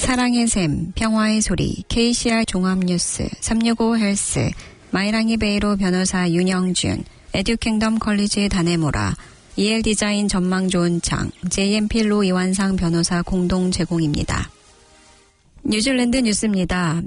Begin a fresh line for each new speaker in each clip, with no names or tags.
사랑의 샘, 평화의 소리, KCR 종합뉴스, 365 헬스, 마이랑이 베이로 변호사 윤영준, 에듀킹덤 컬리지 다네모라, EL 디자인 전망 좋은 창, JMP로 이완상 변호사 공동 제공입니다. 뉴질랜드 뉴스입니다.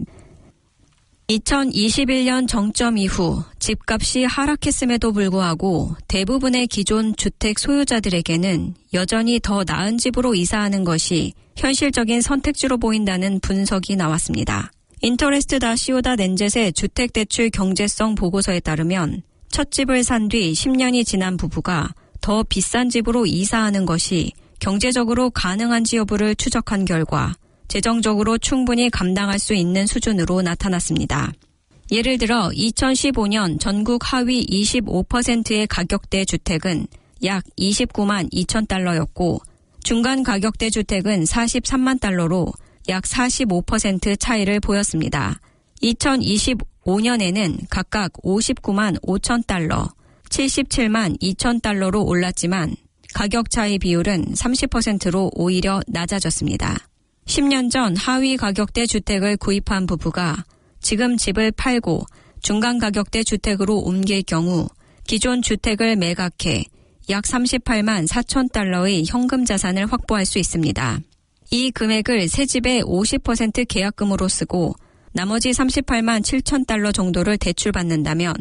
2021년 정점 이후 집값이 하락했음에도 불구하고 대부분의 기존 주택 소유자들에게는 여전히 더 나은 집으로 이사하는 것이 현실적인 선택지로 보인다는 분석이 나왔습니다. 인터레스트.co.nz의 주택대출 경제성 보고서에 따르면 첫 집을 산 뒤 10년이 지난 부부가 더 비싼 집으로 이사하는 것이 경제적으로 가능한지 여부를 추적한 결과 재정적으로 충분히 감당할 수 있는 수준으로 나타났습니다. 예를 들어 2015년 전국 하위 25%의 가격대 주택은 약 29만 2천 달러였고 중간 가격대 주택은 43만 달러로 약 45% 차이를 보였습니다. 2025년에는 각각 59만 5천 달러, 77만 2천 달러로 올랐지만 가격 차이 비율은 30%로 오히려 낮아졌습니다. 10년 전 하위 가격대 주택을 구입한 부부가 지금 집을 팔고 중간 가격대 주택으로 옮길 경우 기존 주택을 매각해 약 38만 4천 달러의 현금 자산을 확보할 수 있습니다. 이 금액을 새 집의 50% 계약금으로 쓰고 나머지 38만 7천 달러 정도를 대출받는다면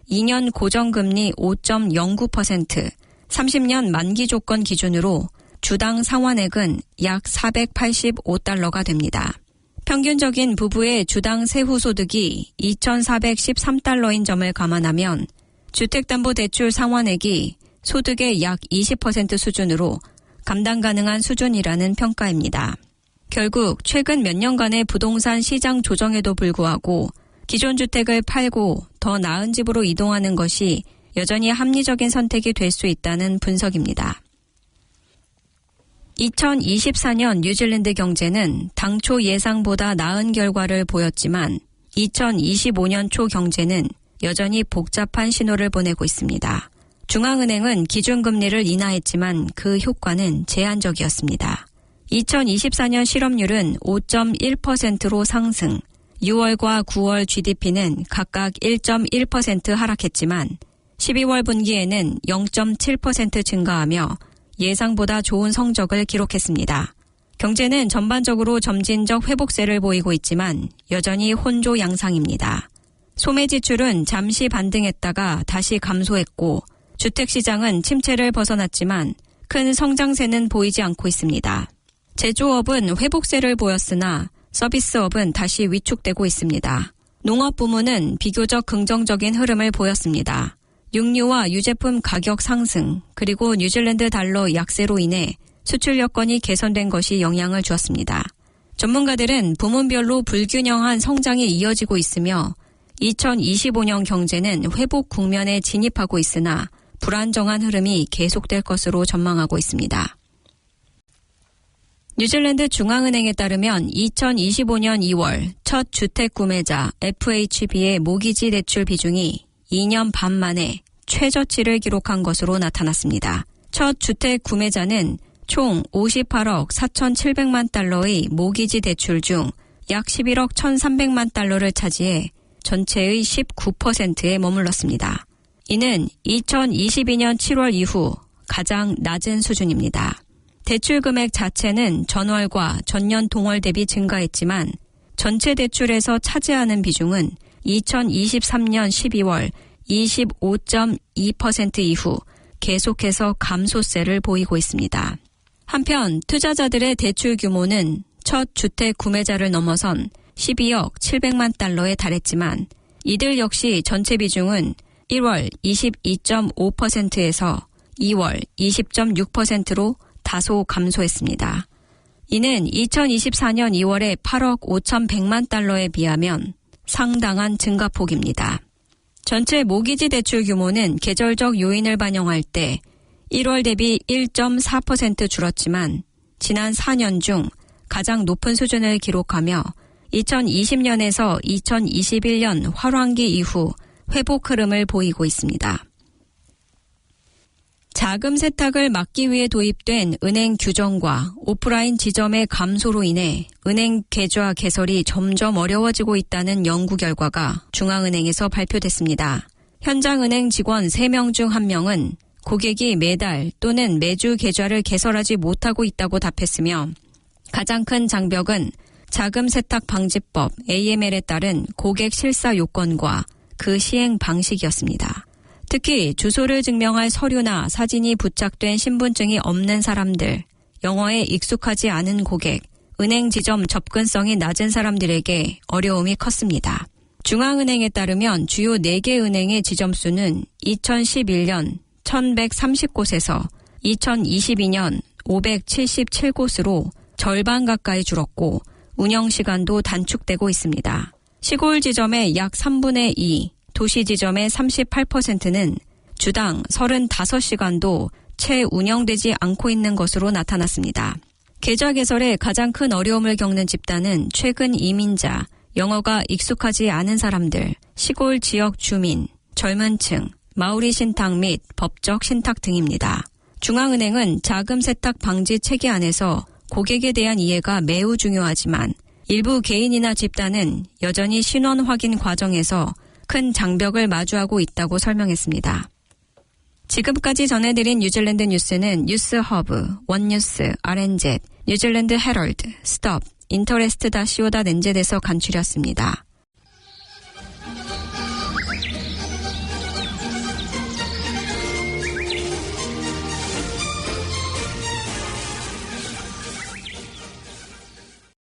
2년 고정금리 5.09%, 30년 만기 조건 기준으로 주당 상환액은 약 485달러가 됩니다. 평균적인 부부의 주당 세후 소득이 2,413달러인 점을 감안하면 주택담보대출 상환액이 소득의 약 20% 수준으로 감당 가능한 수준이라는 평가입니다. 결국 최근 몇 년간의 부동산 시장 조정에도 불구하고 기존 주택을 팔고 더 나은 집으로 이동하는 것이 여전히 합리적인 선택이 될 수 있다는 분석입니다. 2024년 뉴질랜드 경제는 당초 예상보다 나은 결과를 보였지만 2025년 초 경제는 여전히 복잡한 신호를 보내고 있습니다. 중앙은행은 기준금리를 인하했지만 그 효과는 제한적이었습니다. 2024년 실업률은 5.1%로 상승, 6월과 9월 GDP는 각각 1.1% 하락했지만 12월 분기에는 0.7% 증가하며 예상보다 좋은 성적을 기록했습니다. 경제는 전반적으로 점진적 회복세를 보이고 있지만 여전히 혼조 양상입니다. 소매 지출은 잠시 반등했다가 다시 감소했고 주택시장은 침체를 벗어났지만 큰 성장세는 보이지 않고 있습니다. 제조업은 회복세를 보였으나 서비스업은 다시 위축되고 있습니다. 농업 부문은 비교적 긍정적인 흐름을 보였습니다. 육류와 유제품 가격 상승, 그리고 뉴질랜드 달러 약세로 인해 수출 여건이 개선된 것이 영향을 주었습니다. 전문가들은 부문별로 불균형한 성장이 이어지고 있으며 2025년 경제는 회복 국면에 진입하고 있으나 불안정한 흐름이 계속될 것으로 전망하고 있습니다. 뉴질랜드 중앙은행에 따르면 2025년 2월 첫 주택 구매자 FHB의 모기지 대출 비중이 2년 반 만에 최저치를 기록한 것으로 나타났습니다. 첫 주택 구매자는 총 58억 4,700만 달러의 모기지 대출 중 약 11억 1,300만 달러를 차지해 전체의 19%에 머물렀습니다. 이는 2022년 7월 이후 가장 낮은 수준입니다. 대출 금액 자체는 전월과 전년 동월 대비 증가했지만 전체 대출에서 차지하는 비중은 2023년 12월 25.2% 이후 계속해서 감소세를 보이고 있습니다. 한편 투자자들의 대출 규모는 첫 주택 구매자를 넘어선 12억 700만 달러에 달했지만 이들 역시 전체 비중은 1월 22.5%에서 2월 20.6%로 다소 감소했습니다. 이는 2024년 2월의 8억 5,100만 달러에 비하면 상당한 증가폭입니다. 전체 모기지 대출 규모는 계절적 요인을 반영할 때 1월 대비 1.4% 줄었지만 지난 4년 중 가장 높은 수준을 기록하며 2020년에서 2021년 활황기 이후 회복 흐름을 보이고 있습니다. 자금 세탁을 막기 위해 도입된 은행 규정과 오프라인 지점의 감소로 인해 은행 계좌 개설이 점점 어려워지고 있다는 연구 결과가 중앙은행에서 발표됐습니다. 현장 은행 직원 3명 중 1명은 고객이 매달 또는 매주 계좌를 개설하지 못하고 있다고 답했으며 가장 큰 장벽은 자금 세탁 방지법 AML에 따른 고객 실사 요건과 그 시행 방식이었습니다. 특히 주소를 증명할 서류나 사진이 부착된 신분증이 없는 사람들, 영어에 익숙하지 않은 고객, 은행 지점 접근성이 낮은 사람들에게 어려움이 컸습니다. 중앙은행에 따르면 주요 4개 은행의 지점수는 2011년 1130곳에서 2022년 577곳으로 절반 가까이 줄었고 운영시간도 단축되고 있습니다. 시골 지점의 약 3분의 2, 도시 지점의 38%는 주당 35시간도 채 운영되지 않고 있는 것으로 나타났습니다. 계좌 개설에 가장 큰 어려움을 겪는 집단은 최근 이민자, 영어가 익숙하지 않은 사람들, 시골 지역 주민, 젊은 층, 마오리 신탁 및 법적 신탁 등입니다. 중앙은행은 자금 세탁 방지 체계 안에서 고객에 대한 이해가 매우 중요하지만 일부 개인이나 집단은 여전히 신원 확인 과정에서 큰 장벽을 마주하고 있다고 설명했습니다. 지금까지 전해드린 뉴질랜드 뉴스는 뉴스허브, 원뉴스, RNZ, 뉴질랜드 헤럴드, 스톱, 인터레스트.co.nz에서 간추렸습니다.